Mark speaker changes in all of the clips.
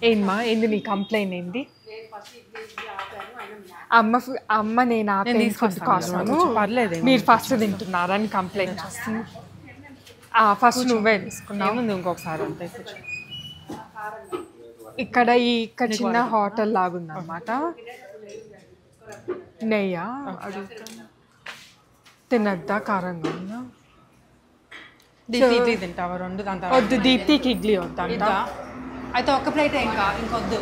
Speaker 1: ఏమ్మా ఏంది నీ కంప్లైంట్ ఏంది? అమ్మ నేను ఆపే ఫుడ్ కోసము మీరు ఫస్ట్ తింటున్నారని కంప్లైంట్ చేస్తుంది. ఫస్ట్ నువ్వే తీసుకున్నావు.
Speaker 2: ఇంకొకసారి అంతే.
Speaker 1: ఇక్కడ చిన్న హోటల్ లాగుంది అన్నమాట. నెయ్యా అడుగుతాను. తినద్దా? కారంగా ఉందా?
Speaker 2: ఇడ్లీ తింటావా? రెండు దాంట్లో
Speaker 1: వద్దు, దీప్తికి ఇడ్లీ వద్దంట.
Speaker 2: అయితే ఒక ప్లేట్ ఇంకొద్దు.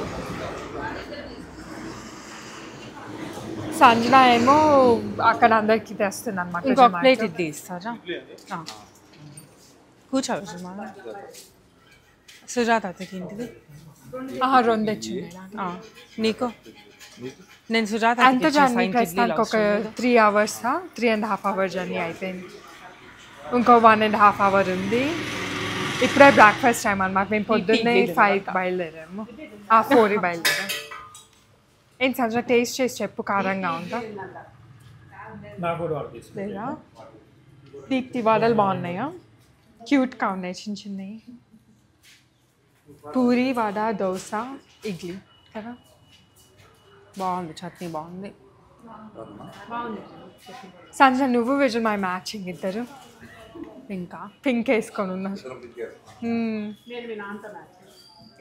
Speaker 1: సంజన ఏమో అక్కడ అందరికి తెస్తుంది అనమాట.
Speaker 2: ఇంకొక ప్లేట్ ఇడ్లీ ఇస్తారా? కూర్చోవచ్చు. సుజాతకి ఇంటిది
Speaker 1: 2 తెచ్చింది.
Speaker 2: నీకు నేను సుజాత
Speaker 1: ఎంత జర్నీ ప్రస్తుతానికి ఒక 3 hours 3.5 hour జర్నీ అయిపోయింది. ఇంకో 1.5 hour ఉంది. ఇప్పుడే బ్రేక్ఫాస్ట్ టైం అనమాట. మేము పొద్దున్నే 5 బయలుదేరాము. 4 బయలుదేరాము. ఏంటి సంజన టేస్ట్ చేసి చెప్పు, కారంగా ఉందా? లేదా? దీప్తి వడలు బాగున్నాయా? క్యూట్గా ఉన్నాయి, చిన్న చిన్నవి. పూరి, వడ, దోశ, ఇడ్లీ కదా.
Speaker 2: బాగుంది, చట్నీ బాగుంది.
Speaker 1: సంజన నువ్వు విజయ్ మ్యాచింగ్ ఇద్దరు పింక్ వేసుకొని ఉన్నారు.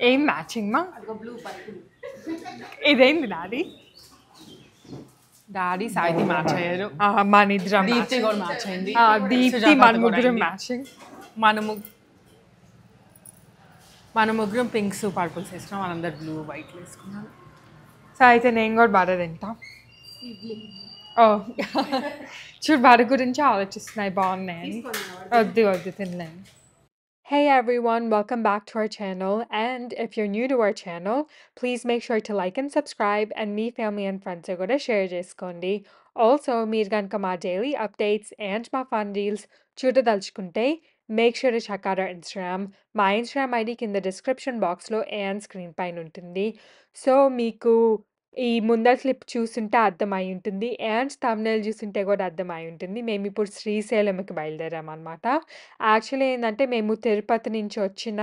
Speaker 1: ఏం మ్యాచింగ్ మా? ఇదేంది
Speaker 2: డాడీ సాయిది మ్యాచ్ అయ్యారు.
Speaker 1: మన ఇద్దరం
Speaker 2: దీప్తి కూడా మ్యాచ్ అయింది.
Speaker 1: దీప్తి మన ముగ్గురం మ్యాచింగ్.
Speaker 2: మన ముగ్గురం పింక్స్ పర్పుల్స్ వేసుకున్నాం, వాళ్ళందరూ బ్లూ వైట్ వేసుకున్నాం.
Speaker 1: సో అయితే నేను కూడా బాగా తింటా. చూడు వారి గురించి ఆలోచిస్తున్నాయి, బాగున్నాయని. వద్దు తినలేను. Hey everyone, welcome back to our channel, and if you're new to our channel, please make sure to like and subscribe, and me family and friends కూడా share చేసుకోండి. Also మీరు కనుక మా daily updates and మా fun reels చూడదలుచుకుంటే make sure to check out our Instagram. మా Instagram ID కింద description boxలో and screen పైన ఉంటుంది. సో మీకు ఈ ముందర క్లిప్ చూస్తుంటే అర్థమై ఉంటుంది, అండ్ థంబ్నెయిల్ చూస్తుంటే కూడా అర్థమై ఉంటుంది. మేము ఇప్పుడు శ్రీశైలంకి బయలుదేరామన్నమాట. యాక్చువల్లీ ఏంటంటే మేము తిరుపతి నుంచి వచ్చిన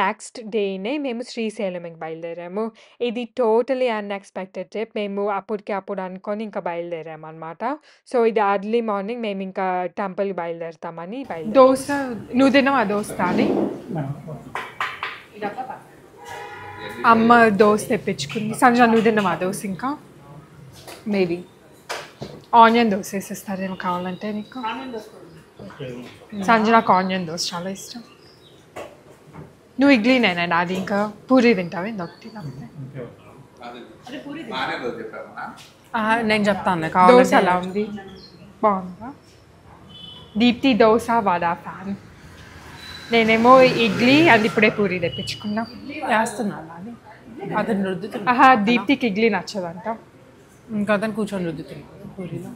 Speaker 1: నెక్స్ట్ డేనే మేము శ్రీశైలంకి బయలుదేరాము. ఇది టోటలీ అన్ఎక్స్పెక్టెడ్ ట్రిప్. మేము అప్పుడు అనుకొని ఇంకా బయలుదేరామన్నమాట. సో ఇది అర్లీ మార్నింగ్ మేము ఇంకా టెంపుల్కి బయలుదేరుతామని దోశ నువ్వు తినవా? దోశ కానీ అమ్మ దోశ తెప్పించుకుంది. సంజన నువ్వు తిన్నవా దోశ? ఇంకా మేబీ ఆనియన్ దోశ వేసేస్తారేమో కావాలంటే నీకు. సంజన నాకు ఆనియన్ దోశ చాలా ఇష్టం. నువ్వు ఇడ్లీనేనా డాడీ? ఇంకా పూరి తింటావే? ఒకటి
Speaker 2: నేను చెప్తాను.
Speaker 1: దోశ ఎలా ఉంది? బాగుందా? దీప్తి దోశ వడ ఫ్యాన్, నేనేమో ఇడ్లీ, అది ఇప్పుడే పూరి తెప్పించుకున్నా.
Speaker 2: వేస్తున్నాను అది అతను రుద్దుతున్నా.
Speaker 1: దీప్తికి ఇడ్లీ నచ్చదంట.
Speaker 2: ఇంకా అతను కూర్చొని రుద్దుతున్నాడు పూరిలో.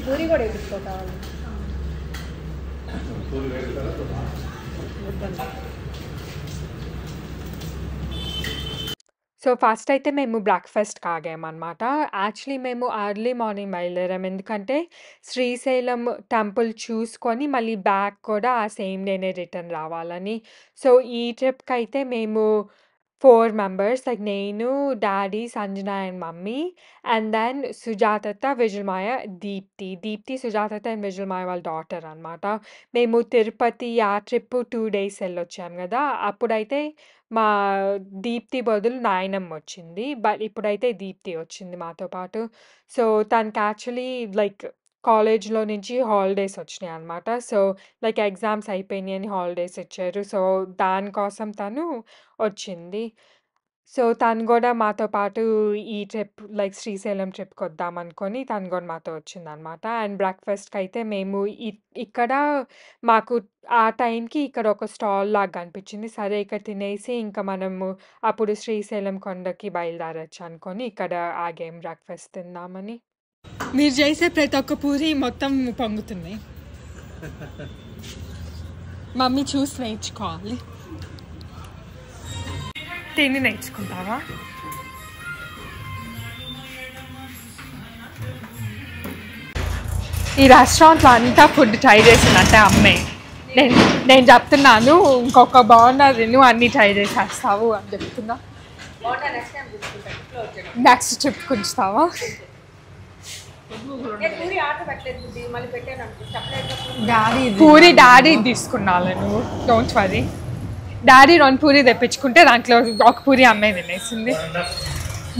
Speaker 3: పూరి కూడా వేసుకోవాలి.
Speaker 1: సో ఫస్ట్ అయితే మేము బ్రేక్ఫాస్ట్కి ఆగామన్నమాట. యాక్చువల్లీ మేము ఎర్లీ మార్నింగ్ బయలుదేరాము, ఎందుకంటే శ్రీశైలం టెంపుల్ చూసుకొని మళ్ళీ బ్యాక్ కూడా ఆ సేమ్ డేనే రిటర్న్ రావాలని. సో ఈ ట్రిప్కి అయితే మేము 4 members, లైక్ నేను, daddy, Sanjana and mummy, and then Sujatha, Vijayamaya, Deepti, Sujatha and Vijayamaya వాళ్ళ డాటర్ అనమాట. మేము తిరుపతి ఆ ట్రిప్ 2 days వెళ్ళొచ్చాము కదా. అప్పుడైతే మా దీప్తి బదులు నాయనమ్మ వచ్చింది, బట్ ఇప్పుడైతే దీప్తి వచ్చింది మాతో పాటు. సో తనకి యాక్చువల్లీ లైక్ కాలేజ్లో నుంచి హాలిడేస్ వచ్చినాయి అనమాట. సో లైక్ ఎగ్జామ్స్ అయిపోయినాయి అని హాలిడేస్ ఇచ్చారు. సో దానికోసం తను వచ్చింది. సో తను కూడా మాతో పాటు ఈ ట్రిప్ లైక్ శ్రీశైలం ట్రిప్కి వద్దాం అనుకొని తను కూడా మాతో వచ్చిందనమాట. అండ్ బ్రేక్ఫాస్ట్కి అయితే మేము ఇక్కడ మాకు ఆ టైంకి ఇక్కడ ఒక స్టాల్ లాగా కనిపించింది. సరే ఇక్కడ తినేసి ఇంకా మనము అప్పుడు శ్రీశైలం కొండకి బయలుదేరచ్చు అనుకొని ఇక్కడ ఆగేం బ్రేక్ఫాస్ట్ తిందామని. మీరు చేసే ప్రతి ఒక్క పూరి మొత్తం పొంగుతున్నాయి. మమ్మీ చూసి నేర్చుకోవాలి. తిని నేర్చుకుంటావా? ఈ రెస్టారెంట్లో అంతా ఫుడ్ ట్రై చేసిందంటే అమ్మే. నేను చెప్తున్నాను ఇంకొక బాగున్నది నువ్వు అన్నీ ట్రై చేసేస్తావు అని చెప్తున్నా. నెక్స్ట్ ట్రిప్ ఉంచుతావా? పూరి డాడీ తీసుకున్నాను నువ్వు, డోంట్ వరీ. డాడీ 2 పూరి తెప్పించుకుంటే దాంట్లో ఒక పూరి అమ్మాయి తినేసింది,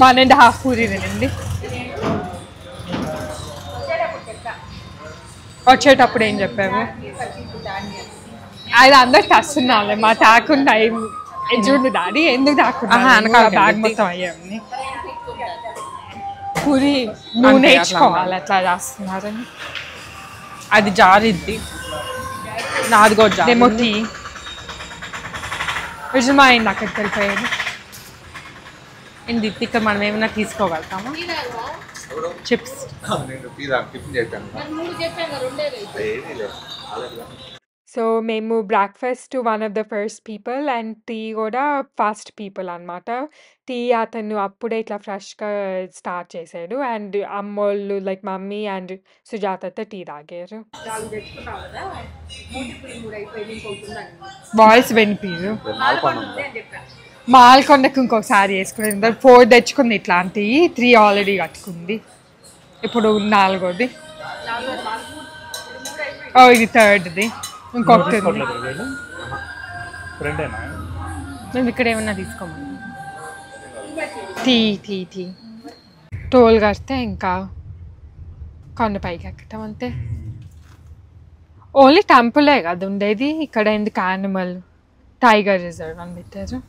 Speaker 1: 1.5 పూరి తినింది. వచ్చేటప్పుడు ఏం చెప్పావు? అది అందరు తెస్తున్నాలే మా తాకుండా చూడు డాడీ ఎందుకు తాకుండా బ్యాగ్ మొత్తం అయ్యామని. పూరి నువ్వు నేర్చుకోవాలి ఎట్లా చేస్తున్నారని.
Speaker 2: అది జారిద్ది, నాది కూడా
Speaker 1: ఏమో టీ నిజమా అయింది అక్కడికి వెళ్ళిపోయాడు.
Speaker 2: ఏంటి ఇక్కడ మనం ఏమైనా తీసుకోగలుగుతామా? చిప్స్
Speaker 1: సో మేము breakfast one of the first people and tea కూడా ఫాస్ట్ పీపుల్ అనమాట. టీ అతను అప్పుడే ఇట్లా ఫ్రెష్గా స్టార్ట్ చేశాడు అండ్ అమ్మోళ్ళు లైక్ మమ్మీ అండ్ సుజాతతో టీ తాగారు. వాయిస్ వినిపించు. మాల్కొండకు ఇంకొకసారి వేసుకుని 4 తెచ్చుకుంది ఇట్లాంటివి, 3 ఆల్రెడీ కట్టుకుంది, ఇప్పుడు 4ది. ఇది 3ర్డ్ది, ఇంకొకటి ఉంది.
Speaker 2: మేము ఇక్కడ ఏమన్నా తీసుకోమని
Speaker 1: టీ టోల్ కడితే ఇంకా కొండపైకి ఎక్కటం అంతే. ఓన్లీ టెంపులే కదా ఉండేది ఇక్కడ, ఎందుకు యానిమల్ టైగర్ రిజర్వ్ అని పెట్టారు.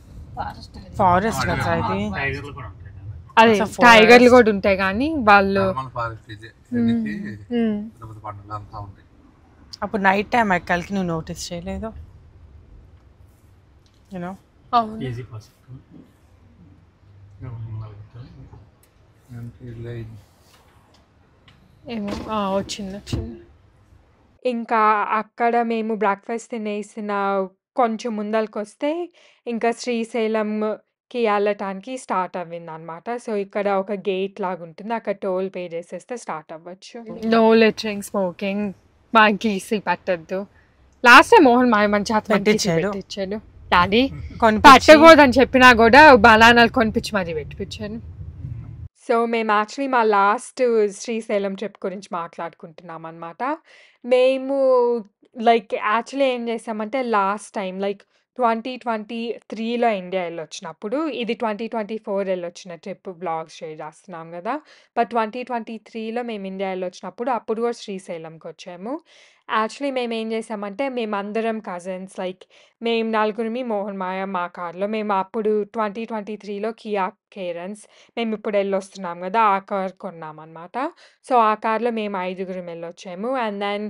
Speaker 2: ఫారెస్ట్ కదా ఇది.
Speaker 1: అదే టైగర్లు కూడా ఉంటాయి కానీ వాళ్ళు
Speaker 2: అప్పుడు నైట్ టైం ఎక్కడికి నువ్వు నోటీస్ చేయలేదు? యూనో
Speaker 1: ఏమో వచ్చింది. ఇంకా అక్కడ మేము బ్రేక్ఫాస్ట్ తినేసిన కొంచెం ముందరికి వస్తే ఇంకా శ్రీశైలంకి వెళ్ళటానికి స్టార్ట్ అవ్వింది అనమాట. సో ఇక్కడ ఒక గేట్ లాగా ఉంటుంది, అక్కడ టోల్ పే చేసేస్తే స్టార్ట్ అవ్వచ్చు. నో లిటరింగ్, స్మోకింగ్, మంకీస్ పెట్టద్దు. లాస్ట్ టైం మోహన్ మంచి పెట్టించాడు డాడీ. పెట్టకూడదని చెప్పినా కూడా బనానాలు కొనిపించి మరీ పెట్టించాను. సో మేము యాక్చువల్లీ మా లాస్ట్ శ్రీశైలం ట్రిప్ గురించి మాట్లాడుకుంటున్నాం అనమాట. మేము లైక్ యాక్చువల్లీ ఏం చేసామంటే లాస్ట్ టైం లైక్ 2023లో ఇండియా వెళ్ళొచ్చినప్పుడు, ఇది 2024 వెళ్ళొచ్చిన ట్రిప్ బ్లాగ్ షేర్ చేస్తున్నాం కదా. బట్ 2023లో మేము ఇండియా వెళ్ళొచ్చినప్పుడు అప్పుడు కూడా శ్రీశైలంకి వచ్చాము. యాక్చువల్లీ మేము ఏం చేసామంటే మేమందరం కజిన్స్ లైక్ మేము 4 మోహన్ మాయ మా కార్లో, మేము అప్పుడు 2023లో కియా కేరన్స్ మేము ఇప్పుడు వెళ్ళొస్తున్నాం కదా ఆ కార్ కొన్నామన్నమాట. సో ఆ కార్లో మేము 5 వెళ్ళొచ్చాము. అండ్ దెన్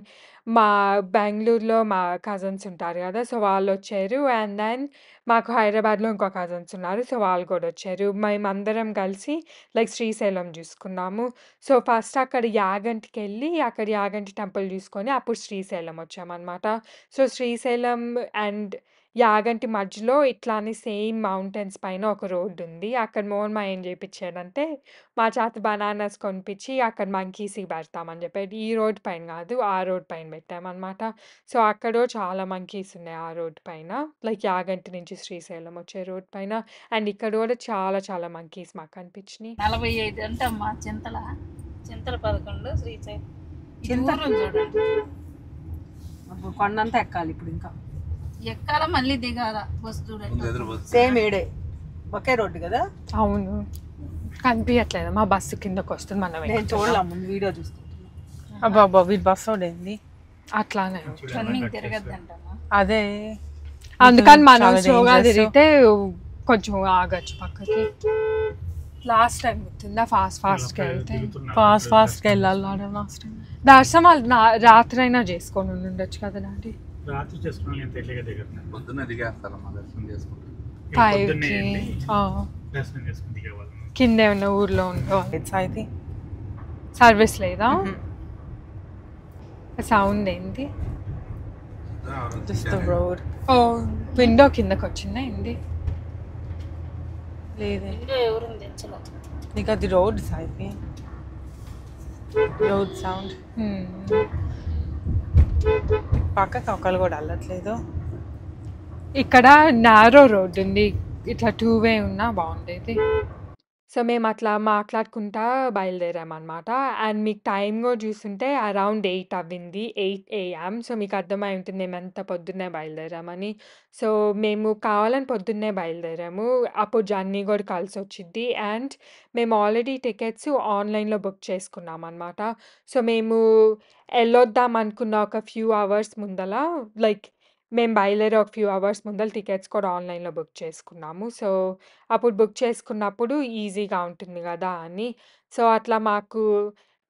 Speaker 1: మా బెంగళూరులో మా కజిన్స్ ఉంటారు కదా, సో వాళ్ళు వచ్చారు. అండ్ దెన్ మాకు హైదరాబాద్లో ఇంకో కజిన్స్ ఉన్నారు, సో వాళ్ళు కూడా వచ్చారు. మేమందరం కలిసి లైక్ శ్రీశైలం చూసుకున్నాము. సో ఫస్ట్ అక్కడ యాగంటికి వెళ్ళి అక్కడ యాగంటి టెంపుల్ చూసుకొని అప్పుడు శ్రీశైలం వచ్చామన్నమాట. సో శ్రీశైలం అండ్ యాగంటి మధ్యలో ఇట్లానే సేమ్ మౌంటైన్స్ పైన ఒక రోడ్డు ఉంది. అక్కడ మోహన్ మా ఏం చేయించాడంటే మా చేత బనానాస్ కొనిపించి అక్కడ మంకీస్కి పెడతామని చెప్పాడు. ఈ రోడ్ పైన కాదు ఆ రోడ్ పైన పెట్టామన్నమాట. సో అక్కడ చాలా మంకీస్ ఉన్నాయి ఆ రోడ్ పైన, లైక్ యాగంటి నుంచి శ్రీశైలం వచ్చే రోడ్ పైన. అండ్ ఇక్కడ కూడా చాలా చాలా మంకీస్ మాకు కనిపించినాయి.
Speaker 4: 45 అంటే అమ్మా చింతల 11 శ్రీశైలం చింతలు చూడండి.
Speaker 3: అప్పుడు కొండంతా ఎక్కాలి, ఇప్పుడు ఇంకా
Speaker 4: ఎక్కాల మళ్ళీ దిగాల బస్ చూడండి.
Speaker 3: సేమ్ ఏడే ఒకే రోడ్డు కదా.
Speaker 1: అవును కనిపించట్లేదు, మా బస్సు కిందకు వస్తుంది. మనం
Speaker 3: నేను చూడలేము, ముందు వీడియో చూసుకుంటున్నాను.
Speaker 2: అబ్బా వీటి బస్సు ఏంది
Speaker 1: అట్లానే
Speaker 4: రన్నింగ్ తిరగద్దంటమ్మా.
Speaker 2: అదే
Speaker 1: అందుకని మనం స్లోగా తిరిగితే కొంచెం ఆగచ్చు పక్కకి. లాస్ట్ టైం గుర్తుందా ఫాస్ట్గా వెళ్తే?
Speaker 2: ఫాస్ట్గా వెళ్ళాలి. లాస్ట్ టైం
Speaker 1: దర్శనం వాళ్ళు రాత్రి అయినా చేసుకొని ఉండొచ్చు కదా డాడీ.
Speaker 5: రాత్రి చేసుకున్నాను
Speaker 6: పొద్దున్న దిగేస్తాను దర్శనం చేసుకుంటాను.
Speaker 1: 5కి
Speaker 5: దర్శనం చేసుకుని దిగేవాళ్ళం.
Speaker 1: కింద ఏమన్నా ఊర్లో ఉండేవాళ్ళు.
Speaker 2: అయితే
Speaker 1: సర్వీస్ లేదా? సౌండ్ ఏంటి?
Speaker 2: Just the road.
Speaker 1: ఓ విండో కిందకి వచ్చిందా ఏంటి?
Speaker 2: లేదే
Speaker 4: ఎవరు తెచ్చలేదు.
Speaker 2: నీకు అది రోడ్ సాయిపి. రోడ్ సౌండ్ పక్కకి ఒకళ్ళు కూడా వెళ్ళట్లేదు.
Speaker 1: ఇక్కడ నారో రోడ్ ఉంది. ఇట్లా 2 వే ఉన్నా బాగుండేది. సో మేము అట్లా మాట్లాడుకుంటా బయలుదేరామన్నమాట. అండ్ మీకు టైం కూడా చూస్తుంటే అరౌండ్ 8 అవ్వింది. 8 AM. సో మీకు అర్థమై ఉంటుంది మేము ఎంత పొద్దున్నే బయలుదేరామని. సో మేము కావాలని పొద్దున్నే బయలుదేరాము. అప్పుడు జర్నీ కూడా కలిసొచ్చిద్ది. అండ్ మేము ఆల్రెడీ టికెట్స్ ఆన్‌లైన్‌లో బుక్ చేసుకున్నామన్నమాట. సో మేము ఎళ్ళొద్దాం అనుకున్న ఒక ఫ్యూ అవర్స్ ముందల లైక్ మేము బయలుదేరే ఒక ఫ్యూ అవర్స్ ముందల టికెట్స్ కూడా ఆన్‌లైన్‌లో బుక్ చేసుకున్నాము. సో అప్పుడు బుక్ చేసుకున్నప్పుడు ఈజీగా ఉంటుంది గదా అని. సో అట్లా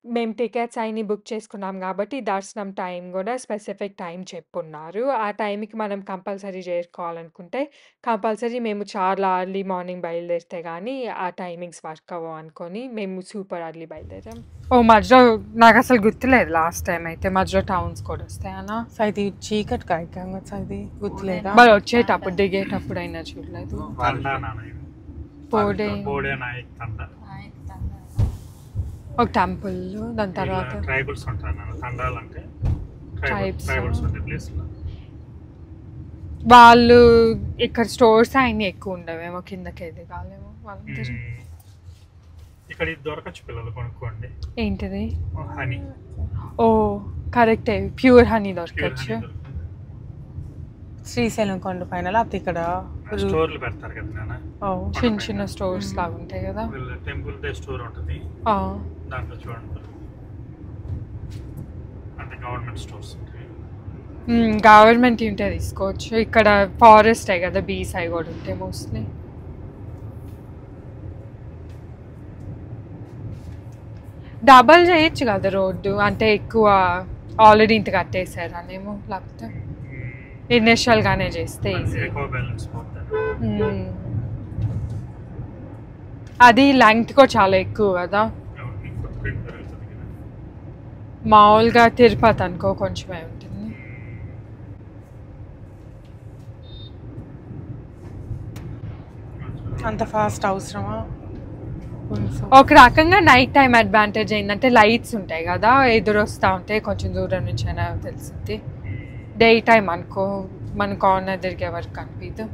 Speaker 1: మేము టికెట్స్ అయన్నీ బుక్ చేసుకున్నాం గాబట్టి దర్శనం టైం గూడా స్పెసిఫిక్ టైం చెప్పున్నారు. ఆ టైంకి మనం కంపల్సరీ చేరుకోవాలనుకుంటే కంపల్సరీ మేము చాలా ఎర్లీ మార్నింగ్ బయలుదేరితే గానీ ఆ టైమింగ్స్ వర్క్ అవ్వవు అనుకోని మేము సూపర్ ఎర్లీ బయలుదేరాం. మధ్యలో నాకసలు గుర్తులేదు లాస్ట్ టైం అయితే. మధ్యలో టౌన్స్ కూడా వస్తాయనా?
Speaker 2: సైది చీకటి కాయకంగా సైది గుర్తులేదా?
Speaker 1: మరి వచ్చేటప్పుడు దిగేటప్పుడు అయినా చూడలేదు.
Speaker 5: తండా నాన్న ఇది.
Speaker 1: పోడే
Speaker 5: బోడే నాయక్ తండా.
Speaker 1: ఒక టెంపుల్ దాని తర్వాత
Speaker 5: ట్రైబల్స్ ఉంటారు నాన్న. తండాలు అంటే
Speaker 1: Tribes.
Speaker 5: ట్రైబల్స్ ఉండే ప్లేస్ లో.
Speaker 1: వాళ్ళు ఇక్కడ స్టోర్స్ అన్ని ఎక్కువ ఉండవేమో, కిందకి ఎదగాలేమో వాళ్ళందరూ.
Speaker 5: ఇక్కడ ఇది దొరకచ్చు పిల్లలు కొనుక్కోండి.
Speaker 1: ఏంటిది?
Speaker 5: హనీ.
Speaker 1: ఓ కరెక్టే, ప్యూర్ హనీ దొరకచ్చు.
Speaker 2: శ్రీశైలం కొండ పైన లేకపోతే ఇక్కడ
Speaker 5: స్టోర్లు పెడతారు కదా నాన్న.
Speaker 1: చిన్న చిన్న స్టోర్స్ లాగా ఉంటాయి కదా.
Speaker 5: టెంపుల్ డే స్టోర్ ఉంటుంది.
Speaker 1: ఆ,
Speaker 5: దాంట్లో చూడండి అంటే గవర్నమెంట్ స్టోర్స్ ఉంటాయి.
Speaker 1: గవర్నమెంట్ ఉంటే తీసుకోవచ్చు. ఇక్కడ ఫారెస్ట్ కదా, బీస్ అవి కూడా ఉంటాయి మోస్ట్లీ. డబల్ చేయొచ్చు కదా రోడ్డు, అంటే ఎక్కువ ఆల్రెడీ ఇంత కట్టేసారనేమో, లేకపోతే ఇనిషియల్గానే చేస్తే ఈజీ.
Speaker 5: ఎక్కువ బ్యాలెన్స్ పోతుంది.
Speaker 1: అది లెంగ్త్ కూడా చాలా ఎక్కువ కదా.
Speaker 5: ఫుట్ప్రింట్ పెరుగుతుంది కదా.
Speaker 1: మామూలుగా తిరుపతి అనుకో కొంచెమే ఉంటుంది.
Speaker 2: అంత ఫాస్ట్ అవసరమా?
Speaker 1: ఒక రకంగా నైట్ టైం అడ్వాంటేజ్ ఏంటంటే లైట్స్ ఉంటాయి కదా, ఎదురు వస్తూ ఉంటాయి, కొంచెం దూరం నుంచి అయినా తెలిసింది. డే టైం అనుకో మన కార్నర్ తిరిగే వరకు కనిపించదు.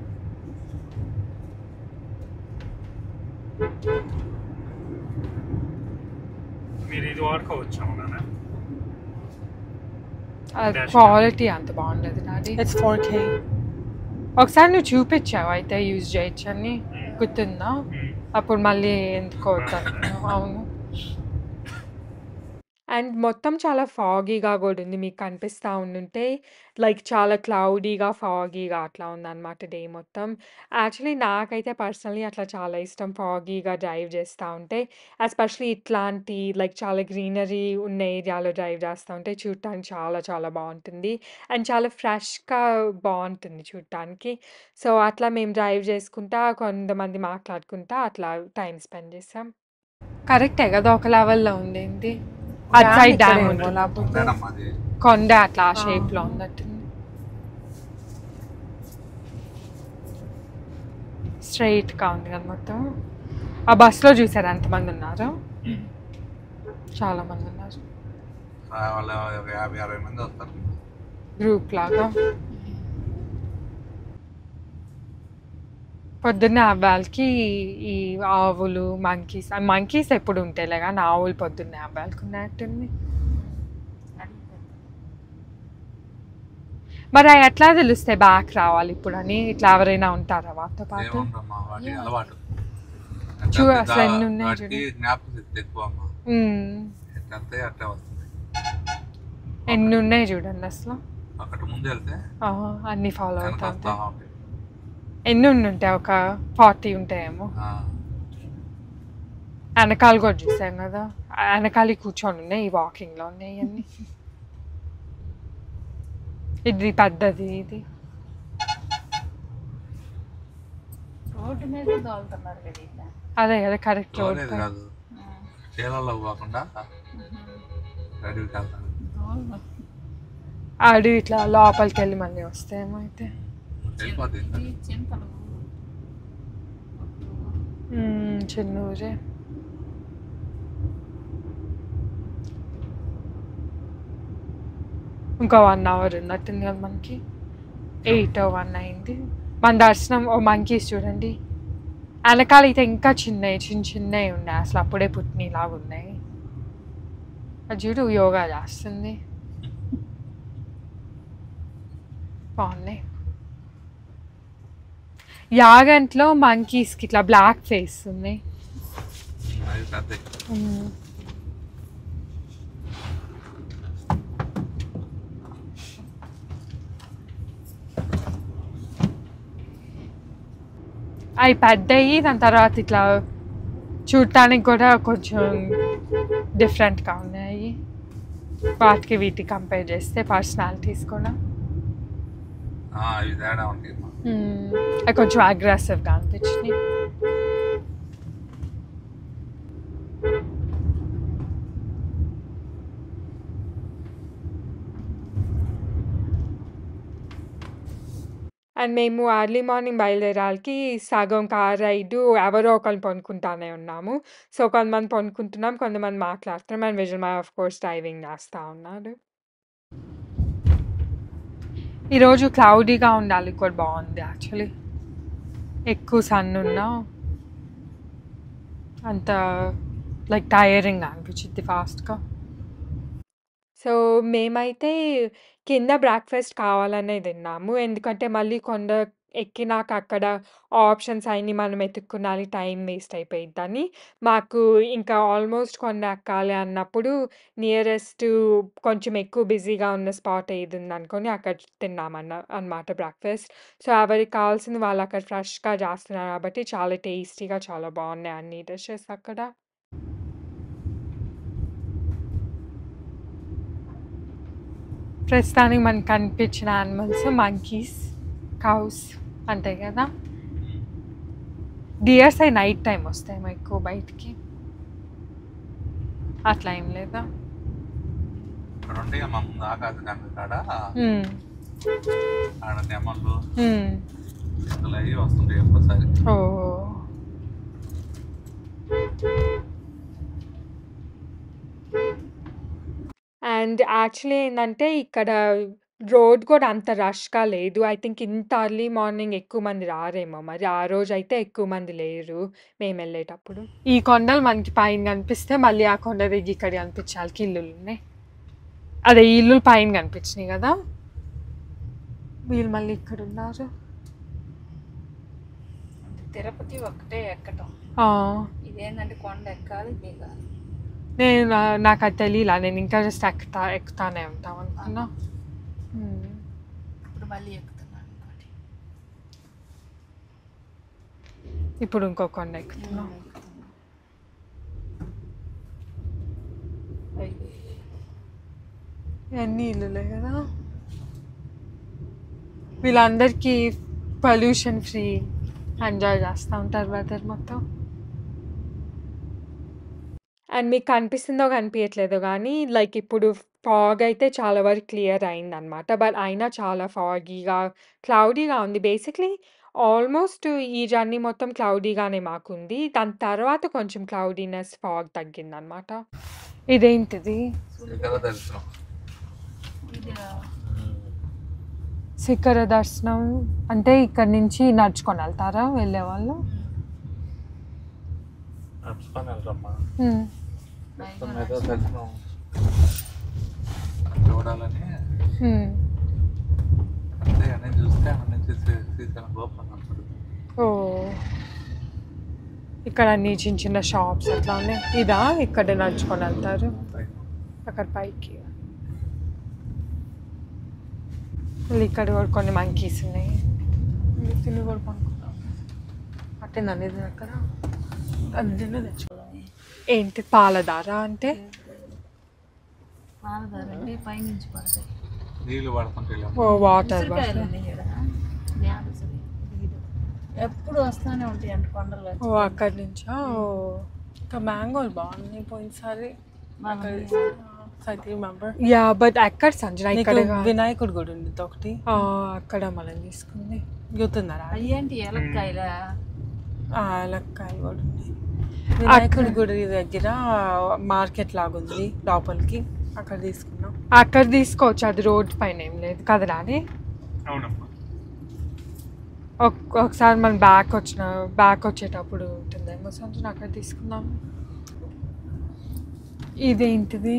Speaker 5: మీరు ఇది వాడుకోవచ్చాము నాన్న.
Speaker 1: క్వాలిటీ అంత బాగుండదు నాది.
Speaker 2: It's 4K.
Speaker 1: ఒకసారి నువ్వు చూపించావు అయితే యూజ్ చేయొచ్చు అని, గుర్తుందా? అప్పుడు మళ్ళీ ఎందుకో వద్దన్నావు. అవును. అండ్ మొత్తం చాలా ఫాగీగా కూడా ఉంది, మీకు కనిపిస్తూ ఉండుంటే. లైక్ చాలా క్లౌడీగా ఫాగీగా అట్లా ఉందన్నమాట డే మొత్తం. యాక్చువల్లీ నాకైతే పర్సనలీ అట్లా చాలా ఇష్టం, ఫాగీగా డ్రైవ్ చేస్తూ ఉంటే. ఎస్పెషలీ ఇట్లాంటి లైక్ చాలా గ్రీనరీ ఉన్న ఏరియాలో డ్రైవ్ చేస్తూ ఉంటే చూడటానికి చాలా చాలా బాగుంటుంది. అండ్ చాలా ఫ్రెష్గా బాగుంటుంది చూడటానికి. సో అట్లా మేము డ్రైవ్ చేసుకుంటా కొంతమంది మాట్లాడుకుంటా అట్లా టైం స్పెండ్ చేసాం. కరెక్టే కదా, ఒక లెవెల్లో ఉంది. అటు సైడ్ డ్యామ్ ఉంది,
Speaker 6: మేడమ్ అది
Speaker 1: కొండ అట్లా ఆ షేప్ లో ఉన్నట్టుంది. స్ట్రైట్ గా ఉంది కదా మొత్తం. ఆ బస్ లో చూసారు ఎంతమంది ఉన్నారు? చాలా మంది ఉన్నారు,
Speaker 6: వాళ్ళు 50-60 మంది వస్తారు.
Speaker 1: గ్రూప్ లాగా. పొద్దున్నే అబ్బాయిలకి ఈ ఆవులు, మంకీస్ ఎప్పుడు ఉంటాయిలే కానీ ఆవులు పొద్దున్నే అబ్బాయిలకి ఉన్నట్టుంది. మరి అవి ఎట్లా తెలుస్తాయి బ్యాక్ రావాలి ఇప్పుడు అని? ఇట్లా ఎవరైనా ఉంటారా వాటితో పాటు?
Speaker 6: ఏముందమ్మా వాటి అలవాటు.
Speaker 1: చూడు అసలు ఎన్ని ఉన్నాయి
Speaker 6: వాటికి జ్ఞాపకం శక్తి ఎక్కువ అమ్మా. ఎట్లంతే అట్లా వస్తుంది.
Speaker 1: ఎన్ని ఉన్నాయి చూడండి అసలు.
Speaker 6: అక్కడ ముందు వెళ్తే
Speaker 1: అన్ని ఫాలో
Speaker 6: వెనక
Speaker 1: అవుతా
Speaker 6: వస్తా ఉంటాయి.
Speaker 1: ఎన్ని ఉంటాయి? ఒక 40 ఉంటాయేమో. వెనకాల కూడా చూసాం కదా, వెనకాల కూర్చొని ఉన్నాయి, ఈ వాకింగ్ లో ఉన్నాయి అన్ని. ఇది పెద్దది, ఇది
Speaker 4: రోడ్డు మీద దోలుతున్నారు కదా ఇట్లా.
Speaker 1: అదే కదా కరెక్ట్ రోడ్.
Speaker 6: చూడలేదు కాదు, చేలలో పోకుండా అడవికి వెళ్తాను.
Speaker 1: అడవి ఇట్లా లోపలికి వెళ్ళి మళ్ళీ వస్తాయేమో అయితే.
Speaker 6: వెళ్ళిపోతుంది.
Speaker 4: ఈ చింతలు
Speaker 1: చిన్న ఊరే. ఇంకో 1 అవర్ ఉన్నట్టుంది కదా మనకి. 8 or 1 అయింది. మన దర్శనం మంకీస్ చూడండి వెనకాల అయితే ఇంకా చిన్నవి ఉన్నాయి, అసలు అప్పుడే పుట్టినలాగా ఉన్నాయి. అది చూడు యోగా చేస్తుంది, బాగున్నాయి. యాగంట్లో మంకీస్కి ఇట్లా బ్లాక్ ఫేస్ ఉన్నాయి.
Speaker 6: అది పెద్ద
Speaker 1: అవి పెద్దవి, దాని తర్వాత ఇట్లా చూడటానికి కూడా కొంచెం డిఫరెంట్గా ఉన్నాయి. వాటికి వీటికి కంపేర్ చేస్తే పర్సనాలిటీస్ కూడా
Speaker 6: అవి తేడా ఉంటాయి.
Speaker 1: అవి కొంచెం అగ్రెసివ్గా అనిపించినాయి. అండ్ మేము ఎర్లీ మార్నింగ్ బయలుదేరాలకి సగం కార్ రైడు ఎవరో ఒకరు పనుకుంటానే ఉన్నాము. సో కొంతమంది పనుకుంటున్నాం, కొంతమంది మాట్లాడుతున్నాం. And Vijay of course driving చేస్తూ ఉన్నాడు. ఈరోజు క్లౌడీగా ఉండాలి కూడా బాగుంది యాక్చువల్లీ. ఎక్కువ సన్ ఉన్నా అంత లైక్ టైరింగ్ అనిపించింది ఫాస్ట్గా. సో మేమైతే కింద బ్రేక్ఫాస్ట్ కావాలనే తిన్నాము, ఎందుకంటే మళ్ళీ కొండ ఎక్కినాక అక్కడ ఆప్షన్స్ అన్నీ మనం ఎత్తుక్కునాలి, టైం వేస్ట్ అయిపోయిద్దని. మాకు ఇంకా ఆల్మోస్ట్ కొండ ఎక్కాలి అన్నప్పుడు నియరెస్ట్ కొంచెం ఎక్కువ బిజీగా ఉన్న స్పాట్ ఏది ఉందనుకొని అక్కడ అన్నమాట బ్రేక్ఫాస్ట్. సో ఎవరికి కావాల్సింది వాళ్ళు అక్కడ ఫ్రెష్గా చేస్తున్నారు కాబట్టి చాలా టేస్టీగా చాలా బాగున్నాయి అన్ని డిషెస్ అక్కడ. ప్రస్తుతానికి మనకు కనిపించిన యానిమల్స్ మంకీస్, కౌస్ అంతే కదా. డియర్స్ అవి నైట్ టైం వస్తాయి ఎక్కువ బయటికి, అట్లా ఏం లేదా.
Speaker 6: ఇక్కడ ఉంటే మా ముందు ఆకాశ గంగ కాడ ఆడ నెమళ్ళు ఇందులో అవి వస్తుంటాయి ఒక్కసారి.
Speaker 1: ఓ అండ్ యాక్చువల్లీ ఏంటంటే ఇక్కడ రోడ్ కూడా అంత రష్గా లేదు. ఐ థింక్ ఇంత ఎర్లీ మార్నింగ్ ఎక్కువ మంది రారేమో, మరి ఆ రోజు అయితే ఎక్కువ మంది లేరు మేము వెళ్ళేటప్పుడు. ఈ కొండలు మనకి పైన కనిపిస్తే మళ్ళీ ఆ కొండ దిగి ఇక్కడ కనిపించాలి ఇల్లులు ఉన్నాయి. అదే ఇల్లు పైన కనిపించినాయి కదా, వీళ్ళు మళ్ళీ ఇక్కడ ఉన్నారు.
Speaker 4: తిరుపతి ఒక్కటే ఎక్కటం, ఇదేంటంటే కొండ ఎక్కాలి దిగాలి.
Speaker 1: నేను నాకు అది తెలియలా, నేను ఇంకా జస్ట్ ఎక్కుతానే ఉంటాం అనుకున్నా.
Speaker 4: ఇప్పుడు మళ్ళీ ఎక్కుతున్నాను ఇంకోటి.
Speaker 1: ఇప్పుడు ఇంకో కొండ ఎక్కుతున్నాం. ఇవన్నీ ఇల్లులే కదా. వీళ్ళందరికీ పొల్యూషన్ ఫ్రీ ఎంజాయ్ చేస్తూ ఉంటారు వెదర్ మొత్తం. అండ్ మీకు కనిపిస్తుందో కనిపించట్లేదో కానీ లైక్ ఇప్పుడు ఫాగ్ అయితే చాలా వరకు క్లియర్ అయిందనమాట. బట్ అయినా చాలా ఫాగీగా క్లౌడీగా ఉంది. బేసిక్లీ ఆల్మోస్ట్ ఈ జర్నీ మొత్తం క్లౌడీగానే మాకుంది. దాని తర్వాత కొంచెం క్లౌడీనెస్ ఫాగ్ తగ్గిందనమాట. ఇదేంటిది?
Speaker 6: శిఖర దర్శనం.
Speaker 1: శిఖర దర్శనం అంటే ఇక్కడ నుంచి నడుచుకొని వెళ్తారా వెళ్ళే వాళ్ళు?
Speaker 6: నడుచుకొని వెళ్తామ్మా. ఏదో దర్శనం చూడాలని అంతే. అన్నీ చూస్తే అక్కడ నుంచి శ్రీశైలం గోపురం కనపడుతుంది.
Speaker 1: ఓ ఇక్కడ అన్ని చిన్న చిన్న షాప్స్ అట్లా ఉన్నాయి. ఇదా ఇక్కడ నడుచుకొని వెళ్తారు అక్కడ పైకి. ఇక్కడ కూడా కొన్ని మంకీస్ ఉన్నాయి. తిని కూడా పనుకున్నాం అట్టేందండి ఇది అక్కడ అన్నీ తెచ్చుకోవాలి. ఏంటి పాలధార అంటే?
Speaker 4: పాలధార అంటే పైనుంచి పడతాయి
Speaker 6: నీళ్ళు పడుతుంటే
Speaker 1: ఓ వాటర్
Speaker 4: ఎప్పుడు వస్తూనే ఉంటాయి అంటే కొండలు.
Speaker 1: ఓ అక్కడి నుంచా? ఓ ఇంకా మ్యాంగోలు బాగున్నాయి పోయినసారి. యా బట్ ఎక్కడ సంజన ఇక్కడ
Speaker 3: వినాయకుడు గుడి ఉంది ఒకటి
Speaker 1: అక్కడ మనం తీసుకుంది గుర్తున్నారా?
Speaker 4: అయ్యేంటి ఏలక్కాయలా?
Speaker 1: ఏలక్కాయలు కూడా ఉన్నాయి. వినాయకుడి గుడి దగ్గర మార్కెట్ లాగా ఉంది లోపలికి.
Speaker 3: అక్కడ తీసుకున్నాం.
Speaker 1: అక్కడ తీసుకోవచ్చు, అది రోడ్ పైన ఏం లేదు కదా డాడీ.
Speaker 5: అవునమ్మా.
Speaker 1: ఒకసారి మనం బ్యాక్ వచ్చేటప్పుడు ఉంటుందేమో సంజన అక్కడ తీసుకుందాం. ఇదేంటిది?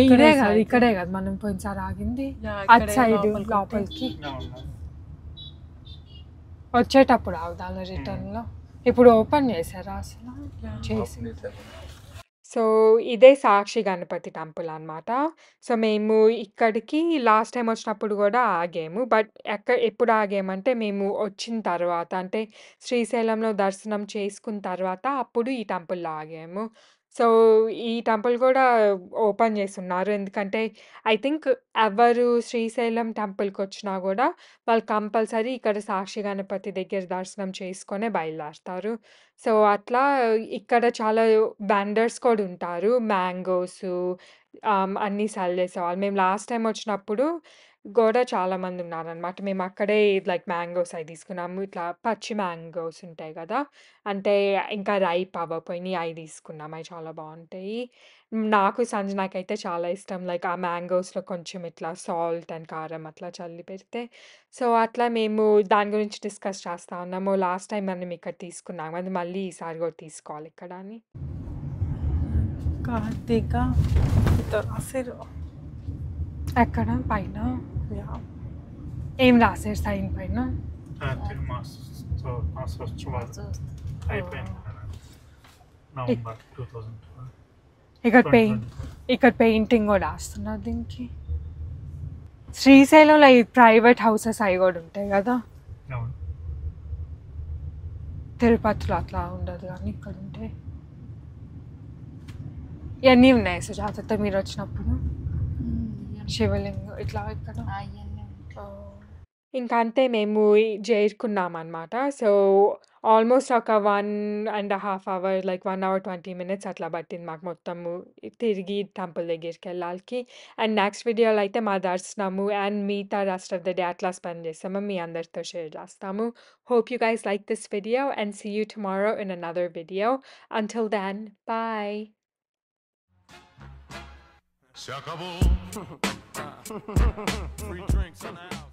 Speaker 1: ఇదే కదా, ఇక్కడే కదా మనం పోయినసారి ఆగింది. అటు సైడ్ లోపలికి వచ్చేటప్పుడు ఆగుదాం రిటర్న్ లో. ఇప్పుడు ఓపెన్ చేశారా అసలు? చేసి. సో ఇదే సాక్షి గణపతి టెంపుల్ అనమాట. సో మేము ఇక్కడికి లాస్ట్ టైం వచ్చినప్పుడు కూడా ఆగాము. బట్ ఎప్పుడు ఆగామంటే మేము వచ్చిన తర్వాత, అంటే శ్రీశైలంలో దర్శనం చేసుకున్న తర్వాత అప్పుడు ఈ టెంపుల్‌లో ఆగాము. సో ఈ టెంపుల్ కూడా ఓపెన్ చేసున్నారు. ఎందుకంటే ఐ థింక్ ఎవరు శ్రీశైలం టెంపుల్‌కొచ్చినా కూడా వాళ్ళు కంపల్సరీ ఇక్కడ సాక్షి గణపతి దగ్గర దర్శనం చేసుకొనే బయలుదేరుతారు. సో అట్లా ఇక్కడ చాలా వెండర్స్ కూడా ఉంటారు. మ్యాంగోసు అన్నీ సెల్ చేసేవాళ్ళు. మేము లాస్ట్ టైమ్ వచ్చినప్పుడు గూడా చాలామంది ఉన్నారనమాట. మేము అక్కడే లైక్ మ్యాంగోస్ అయి తీసుకున్నాము. ఇట్లా పచ్చి మ్యాంగోస్ ఉంటాయి గదా! అంటే ఇంకా రైప్ అవ్వపోయినయి అయి తీసుకున్నాం. అయి చాలా బావుంటాయి. నాకు సంజనాకైతే చాలా ఇష్టం. లైక్ ఆ మ్యాంగోస్‌లో కొంచెం ఇట్లా సాల్ట్ అండ్ కారం అట్లా చల్లి పెడితే. సో అట్లా మేము దాని గురించి డిస్కస్ చేస్తా ఉన్నాము. లాస్ట్ టైమ్ మనం ఇక్కడ తీసుకున్నాము. అది మళ్ళీ ఈసారి కూడా తీసుకోవాలి ఇక్కడ అని.
Speaker 3: కార్తీక రాసారు.
Speaker 1: ఎక్కడ? పైన? ఏం రాసారు సైన్ పైన?
Speaker 5: అయిపోయింది నవంబర్ 2012.
Speaker 1: ఇక్కడ పెయింటింగ్ కూడా రాస్తున్నారు దీనికి. శ్రీశైలంలో ఈ ప్రైవేట్ హౌసెస్ అవి కూడా ఉంటాయి కదా.
Speaker 5: అవును.
Speaker 1: తిరుపతిలో అట్లా ఉండదు కానీ ఇక్కడ ఉంటాయి. ఇవన్నీ ఉన్నాయి సుజాత మీరు వచ్చినప్పుడు. శివలింగం ఇట్లా ఇక్కడ. ఇంకా అంతే మేము చేరుకున్నామన్నమాట. సో ఆల్మోస్ట్ ఒక 1.5 అవర్, లైక్ 1 అవర్ 20 మినిట్స్ అట్లా పట్టింది మాకు మొత్తము తిరిగి టెంపుల్ దగ్గరికెళ్ళాలికి. అండ్ నెక్స్ట్ వీడియోలో అయితే మా దర్శనము అండ్ మిగతా రెస్ట్ ఆఫ్ ద డే అట్లా స్పెండ్ చేస్తాము. మీ అందరితో షేర్ చేస్తాము. Hope you guys like this video and see you tomorrow in another video. Until then, bye.
Speaker 7: Se acabó. Free drinks in the house.